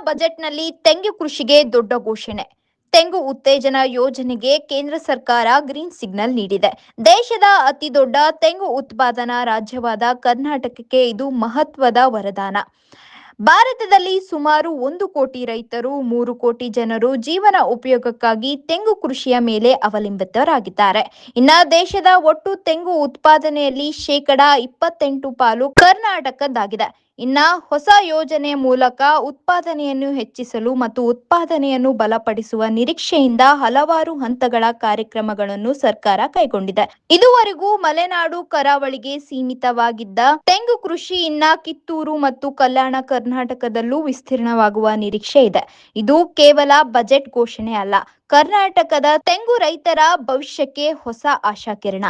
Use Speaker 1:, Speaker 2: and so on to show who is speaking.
Speaker 1: ಬಜೆಟ್ನಲ್ಲಿ ತೆಂಗು ಕೃಷಿಗೆ ದೊಡ್ಡ ಘೋಷಣೆ. ತೆಂಗು ಉತ್ತೇಜನ ಯೋಜನೆಗೆ ಕೇಂದ್ರ ಸರ್ಕಾರ ಗ್ರೀನ್ ಸಿಗ್ನಲ್ ನೀಡಿದೆ. ದೇಶದ ಅತಿದೊಡ್ಡ ತೆಂಗು ಉತ್ಪಾದನಾ ರಾಜ್ಯವಾದ ಕರ್ನಾಟಕಕ್ಕೆ ಇದು ಮಹತ್ವದ ವರದಾನ. ಭಾರತದಲ್ಲಿ ಸುಮಾರು 1 ಕೋಟಿ ರೈತರು, 3 ಕೋಟಿ ಜನರು ಜೀವನ ಉಪಯೋಗಕ್ಕಾಗಿ ತೆಂಗು ಕೃಷಿಯ ಮೇಲೆ ಅವಲಂಬಿತರಾಗಿದ್ದಾರೆ. ದೇಶದ ಒಟ್ಟು ತೆಂಗು ಉತ್ಪಾದನೆಯಲ್ಲಿ 28% ಪಾಲು ಕರ್ನಾಟಕದ್ದಾಗಿದೆ. ಹೊಸ ಯೋಜನೆಯ ಮೂಲಕ ಉತ್ಪಾದನೆಯನ್ನು ಹೆಚ್ಚಿಸಲು ಮತ್ತು ಉತ್ಪಾದನೆಯನ್ನು ಬಲಪಡಿಸುವ ನಿರೀಕ್ಷೆಯಿಂದ ಹಲವಾರು ಹಂತಗಳ ಕಾರ್ಯಕ್ರಮಗಳನ್ನು ಸರ್ಕಾರ ಕೈಗೊಂಡಿದೆ. ಇದುವರೆಗೂ ಮಲೆನಾಡು ಕರಾವಳಿಗೆ ಸೀಮಿತವಾಗಿದ್ದ ತೆಂಗು ಕೃಷಿ ಕಿತ್ತೂರು ಮತ್ತು ಕಲ್ಯಾಣ ಕರ್ನಾಟಕದಲ್ಲೂ ವಿಸ್ತೀರ್ಣವಾಗುವ ನಿರೀಕ್ಷೆ ಇದೆ. ಇದು ಕೇವಲ ಬಜೆಟ್ ಘೋಷಣೆ ಅಲ್ಲ, ಕರ್ನಾಟಕದ ತೆಂಗು ರೈತರ ಭವಿಷ್ಯಕ್ಕೆ ಹೊಸ ಆಶಾಕಿರಣ.